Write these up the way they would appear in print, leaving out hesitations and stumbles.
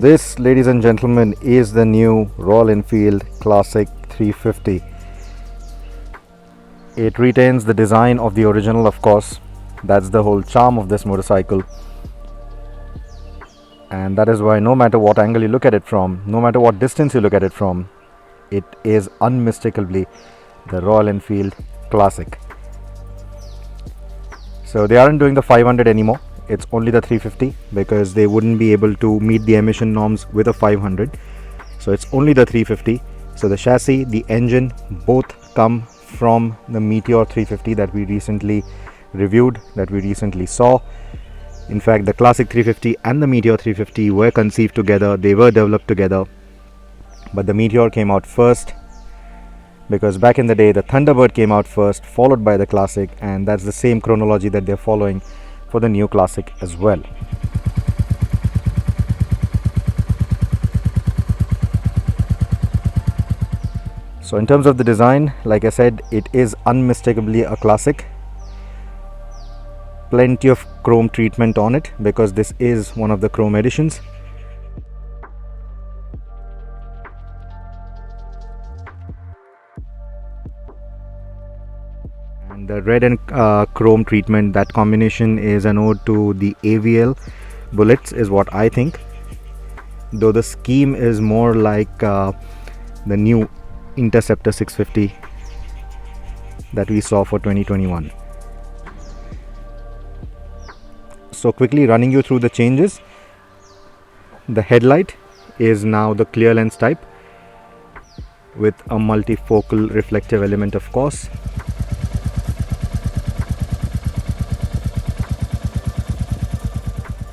This, ladies and gentlemen, is the new Royal Enfield Classic 350. It retains the design of the original, of course. That's the whole charm of this motorcycle. And that is why no matter what angle you look at it from, no matter what distance you look at it from, it is unmistakably the Royal Enfield Classic. So they aren't doing the 500 anymore. It's only the 350 because they wouldn't be able to meet the emission norms with a 500. So it's only the 350. So the chassis, the engine, both come from the Meteor 350 that we recently reviewed, that we recently saw. In fact, the Classic 350 and the Meteor 350 were conceived together. They were developed together. But the Meteor came out first because back in the day the Thunderbird came out first, followed by the Classic, and that's the same chronology that they're following for the new Classic as well. So in terms of the design, like I said, it is unmistakably a classic. Plenty of chrome treatment on it because this is one of the chrome editions. And the red and chrome treatment, that combination is an ode to the AVL bullets, is what I think. Though the scheme is more like the new Interceptor 650 that we saw for 2021. So quickly running you through the changes. The headlight is now the clear lens type with a multifocal reflective element, of course.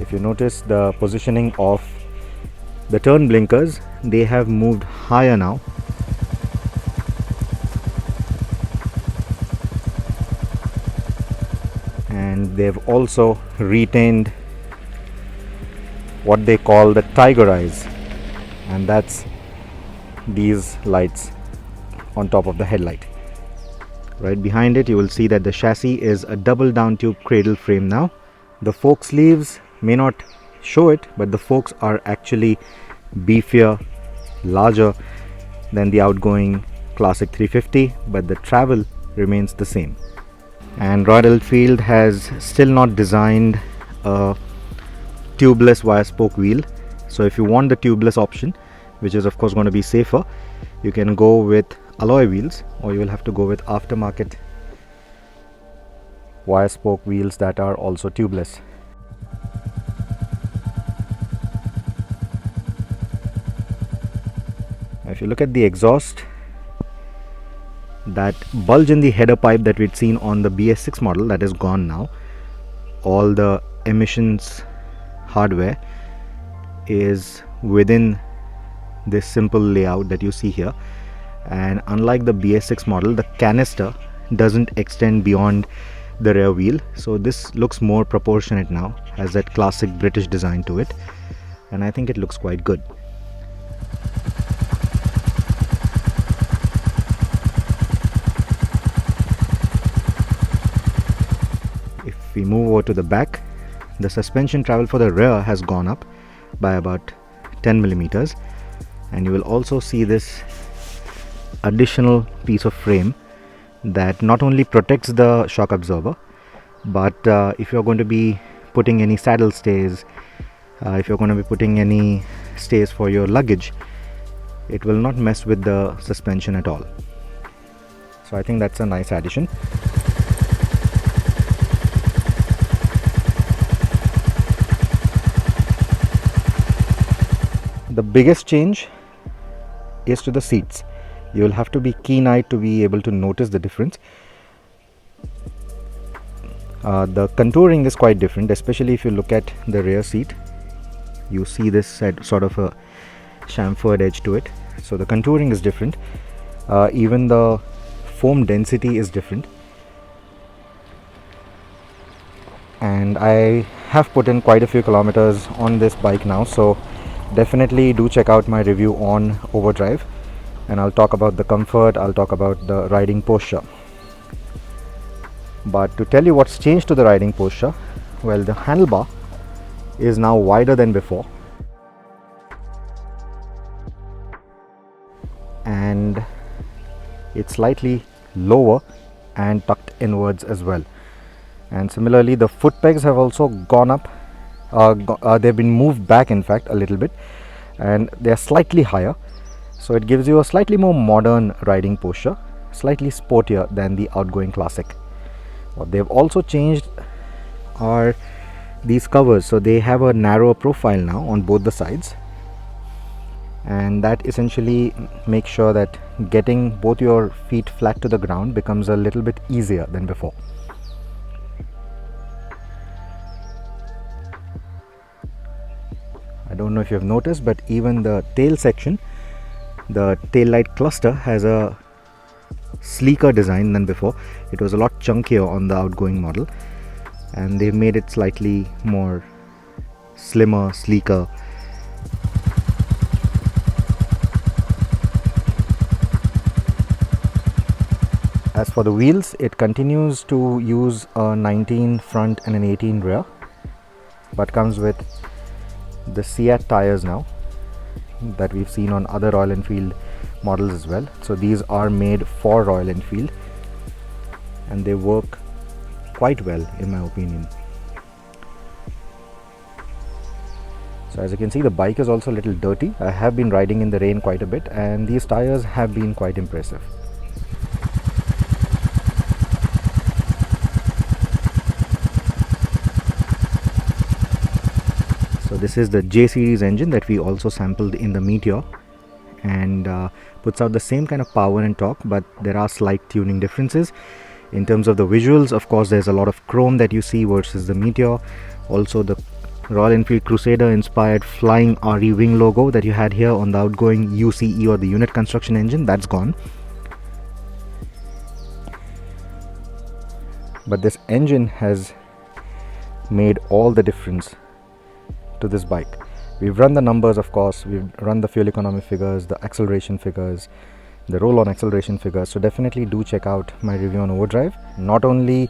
If you notice the positioning of the turn blinkers, they have moved higher now. And they've also retained what they call the tiger eyes, and that's these lights on top of the headlight. Right behind it you will see that the chassis is a double down tube cradle frame now. The fork sleeves may not show it, but the forks are actually beefier, larger than the outgoing Classic 350, but the travel remains the same. And Royal Enfield has still not designed a tubeless wire spoke wheel. So if you want the tubeless option, which is of course going to be safer, you can go with alloy wheels, or you will have to go with aftermarket wire spoke wheels that are also tubeless. If you look at the exhaust, that bulge in the header pipe that we'd seen on the BS6 model, that is gone now. All the emissions hardware is within this simple layout that you see here, and unlike the BS6 model, the canister doesn't extend beyond the rear wheel, so this looks more proportionate now, has that classic British design to it, and I think it looks quite good. We move over to the back, the suspension travel for the rear has gone up by about 10 millimeters, and you will also see this additional piece of frame that not only protects the shock absorber, but if you're going to be putting any saddle stays, if you're going to be putting any stays for your luggage, it will not mess with the suspension at all. So I think that's a nice addition. The biggest change is to the seats. You will have to be keen-eyed to be able to notice the difference. The contouring is quite different, especially if you look at the rear seat. You see this sort of a chamfered edge to it. So the contouring is different. Even the foam density is different. And I have put in quite a few kilometers on this bike now, so definitely do check out my review on overdrive, and I'll talk about the comfort, I'll talk about the riding posture. But to tell you what's changed to the riding posture, well, the handlebar is now wider than before. and it's slightly lower and tucked inwards as well. And similarly, the foot pegs have also gone up. They've been moved back, in fact, a little bit, and they are slightly higher. So it gives you a slightly more modern riding posture, slightly sportier than the outgoing Classic. What they've also changed are these covers. So they have a narrower profile now on both the sides, and that essentially makes sure that getting both your feet flat to the ground becomes a little bit easier than before. I don't know if you have noticed, but even the tail section, the tail light cluster, has a sleeker design than before. It was a lot chunkier on the outgoing model, and they've made it slightly more slimmer, sleeker. As for the wheels, it continues to use a 19 front and an 18 rear, but comes with the Seat tires now that we've seen on other Royal Enfield models as well. So these are made for Royal Enfield, and they work quite well in my opinion. So as you can see, the bike is also a little dirty. I have been riding in the rain quite a bit, and these tires have been quite impressive. So this is the J series engine that we also sampled in the Meteor, and puts out the same kind of power and torque, but there are slight tuning differences. In terms of the visuals, of course, there's a lot of chrome that you see versus the Meteor. Also, the Royal Enfield Crusader inspired flying RE wing logo that you had here on the outgoing UCE or the unit construction engine, that's gone. But this engine has made all the difference to this bike. We've run the numbers, of course, we've run the fuel economy figures, the acceleration figures, the roll-on acceleration figures. So definitely do check out my review on overdrive, not only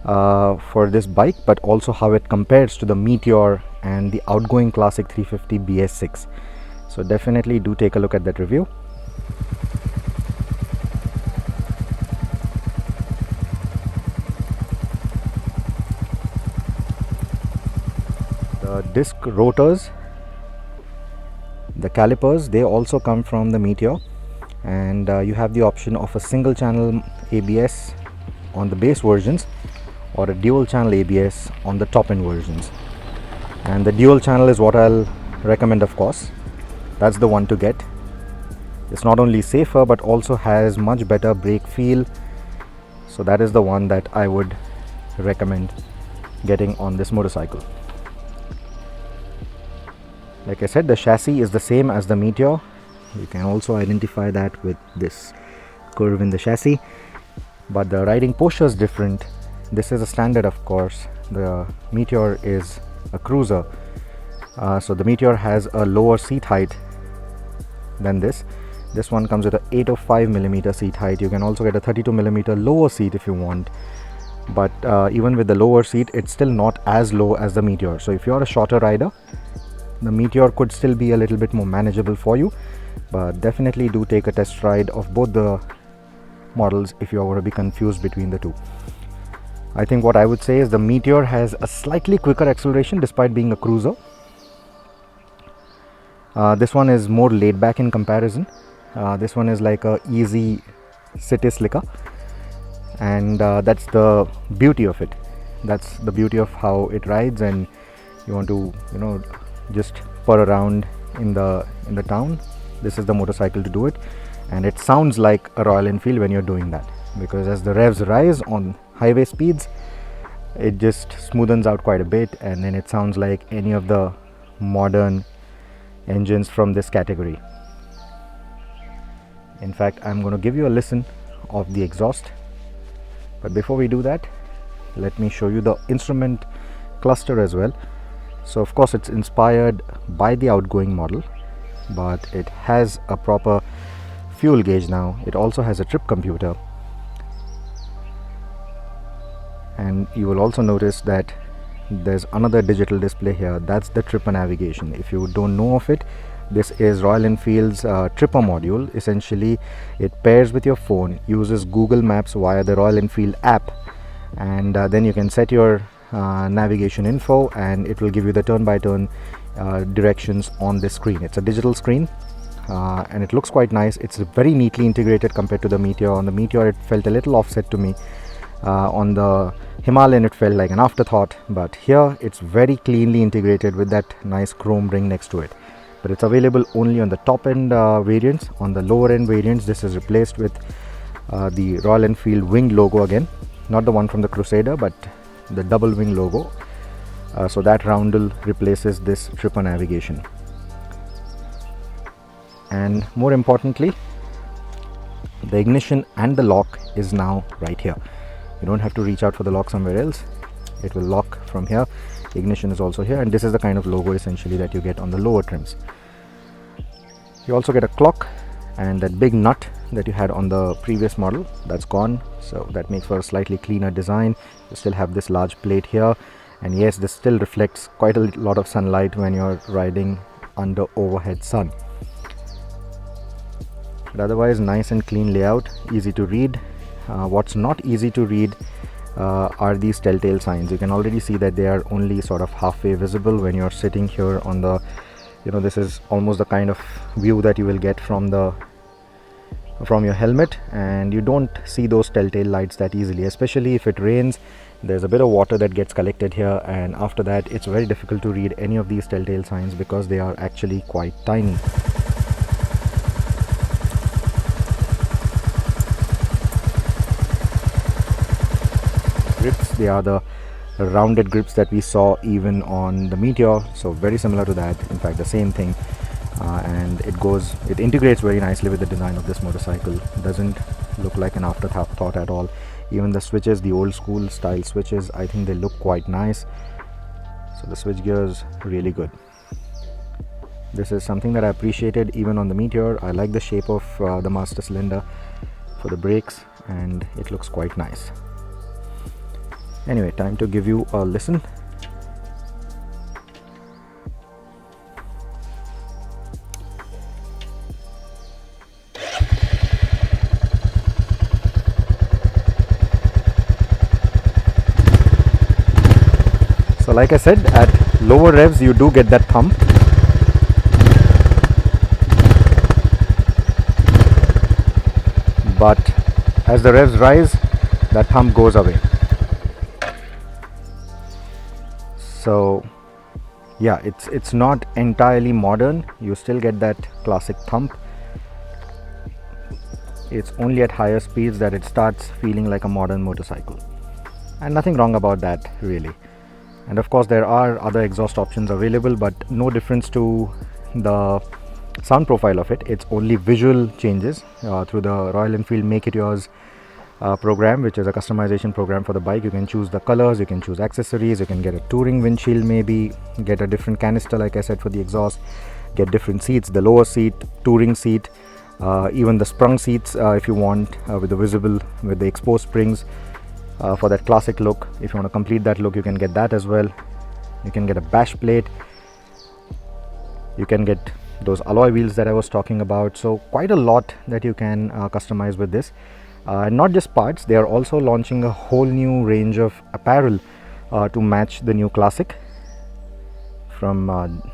for this bike, but also how it compares to the Meteor and the outgoing Classic 350 BS6. So definitely do take a look at that review. The disc rotors, the calipers, they also come from the Meteor, and you have the option of a single channel ABS on the base versions or a dual channel ABS on the top end versions. And the dual channel is what I'll recommend, of course. That's the one to get. It's not only safer but also has much better brake feel, so that is the one that I would recommend getting on this motorcycle. Like I said, the chassis is the same as the Meteor. You can also identify that with this curve in the chassis, but the riding posture is different. This is a standard, of course. The Meteor is a cruiser, so the Meteor has a lower seat height than this. This one comes with a 805mm seat height. You can also get a 32mm lower seat if you want, but even with the lower seat, it's still not as low as the Meteor. So if you're a shorter rider, the Meteor could still be a little bit more manageable for you, but definitely do take a test ride of both the models if you're going to be confused between the two. I think what I would say is the Meteor has a slightly quicker acceleration despite being a cruiser. This one is more laid back in comparison. This one is like a easy city slicker, and that's the beauty of it. That's the beauty of how it rides, and you want to, just purr around in the town. This is the motorcycle to do it, and it sounds like a Royal Enfield when you're doing that, because as the revs rise on highway speeds, it just smoothens out quite a bit, and then it sounds like any of the modern engines from this category. In fact, I'm going to give you a listen of the exhaust, but before we do that, let me show you the instrument cluster as well. So of course it's inspired by the outgoing model, but it has a proper fuel gauge now. It also has a trip computer, and you will also notice that there's another digital display here. That's the trip navigation. If you don't know of it, This is Royal Enfield's Tripper module. Essentially, it pairs with your phone, uses Google Maps via the Royal Enfield app, and then you can set your navigation info, and it will give you the turn-by-turn directions on this screen. It's a digital screen, and it looks quite nice. It's very neatly integrated compared to the Meteor. On the Meteor, it felt a little offset to me. On the Himalayan, it felt like an afterthought, but here it's very cleanly integrated with that nice chrome ring next to it. But it's available only on the top end variants. On the lower end variants, this is replaced with the Royal Enfield wing logo again, not the one from the Crusader, but the double wing logo. So that roundel replaces this Tripper navigation. And more importantly, the ignition and the lock is now right here. You don't have to reach out for the lock somewhere else. It will lock from here. Ignition is also here, and this is the kind of logo essentially that you get on the lower trims. You also get a clock, and that big nut that you had on the previous model, that's gone. So that makes for a slightly cleaner design. You still have this large plate here, and yes, this still reflects quite a lot of sunlight when you're riding under overhead sun. But otherwise, nice and clean layout, easy to read. What's not easy to read are these telltale signs. You can already see that they are only sort of halfway visible when you're sitting here on the, this is almost the kind of view that you will get from your helmet, and you don't see those telltale lights that easily, especially if it rains. There's a bit of water that gets collected here, and after that it's very difficult to read any of these telltale signs because they are actually quite tiny. Grips, they are the rounded grips that we saw even on the Meteor, so very similar to that, in fact the same thing, and it integrates very nicely with the design of this motorcycle. It doesn't look like an afterthought at all. Even the switches, the old school style switches, I think they look quite nice. So the switch gears, really good. This is something that I appreciated even on the Meteor. I like the shape of the master cylinder for the brakes, and it looks quite nice. Anyway, time to give you a listen. So like I said, at lower revs you do get that thump. But as the revs rise, that thump goes away. So yeah, it's not entirely modern. You still get that classic thump. It's only at higher speeds that it starts feeling like a modern motorcycle, and nothing wrong about that really. And of course there are other exhaust options available, but no difference to the sound profile of it. It's only visual changes through the Royal Enfield Make It Yours program, which is a customization program for the bike. You can choose the colors, you can choose accessories, you can get a touring windshield, maybe get a different canister like I said for the exhaust, get different seats, the lower seat, touring seat, even the sprung seats if you want, with the exposed springs for that classic look. If you want to complete that look, you can get that as well. You can get a bash plate, you can get those alloy wheels that I was talking about. So quite a lot that you can customize with this. Not just parts, they are also launching a whole new range of apparel to match the new Classic, from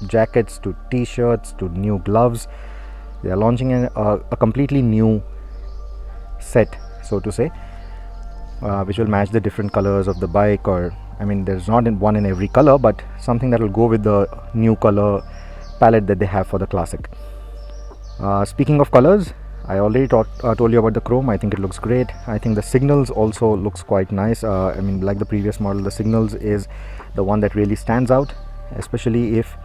jackets to t-shirts to new gloves. They are launching a completely new set, so to say, which will match the different colors of the bike, or I mean there's not one in every color, but something that will go with the new color palette that they have for the Classic. Speaking of colors, I already told you about the chrome. I think it looks great. I think the signals also looks quite nice. I mean, like the previous model, the signals is the one that really stands out, especially if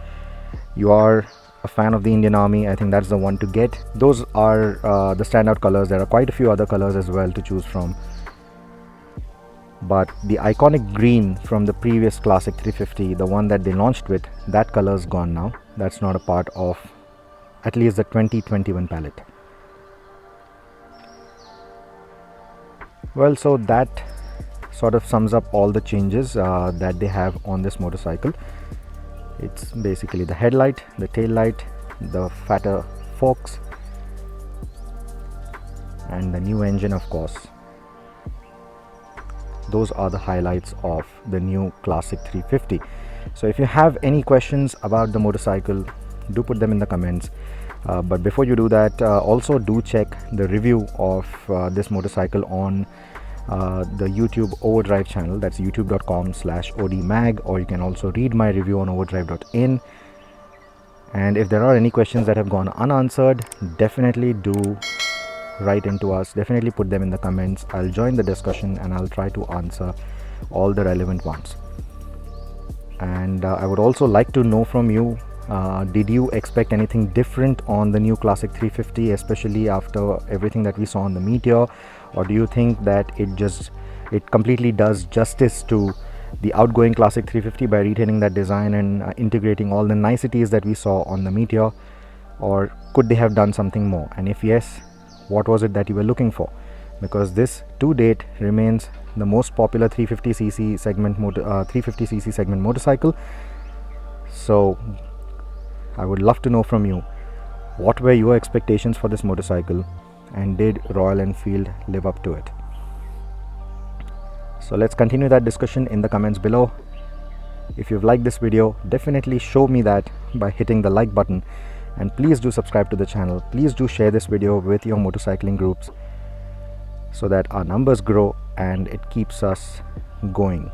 you are a fan of the Indian Army. I think that's the one to get. Those are the standout colors. There are quite a few other colors as well to choose from, but the iconic green from the previous Classic 350, the one that they launched with, that color is gone now. That's not a part of at least the 2021 palette. Well, so that sort of sums up all the changes that they have on this motorcycle. It's basically the headlight, the tail light, the fatter forks, and the new engine, of course. Those are the highlights of the new Classic 350. So if you have any questions about the motorcycle, do put them in the comments. But before you do that, also do check the review of this motorcycle on the YouTube Overdrive channel. That's youtube.com/odmag, or you can also read my review on overdrive.in. And if there are any questions that have gone unanswered, definitely do write into us, definitely put them in the comments. I'll join the discussion and I'll try to answer all the relevant ones. And I would also like to know from you, did you expect anything different on the new Classic 350, especially after everything that we saw on the Meteor, or do you think that it completely does justice to the outgoing Classic 350 by retaining that design and integrating all the niceties that we saw on the Meteor, or could they have done something more? And if yes, what was it that you were looking for? Because this to date remains the most popular 350cc segment motorcycle. So I would love to know from you, what were your expectations for this motorcycle, and did Royal Enfield live up to it? So let's continue that discussion in the comments below. If you've liked this video, definitely show me that by hitting the like button, and please do subscribe to the channel. Please do share this video with your motorcycling groups so that our numbers grow and it keeps us going.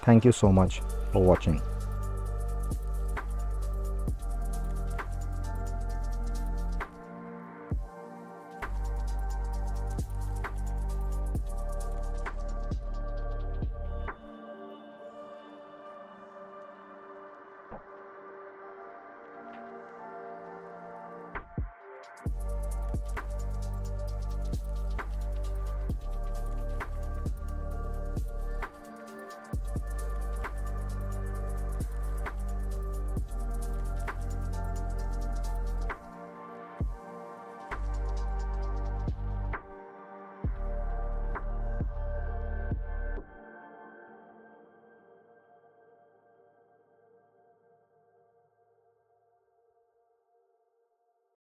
Thank you so much for watching.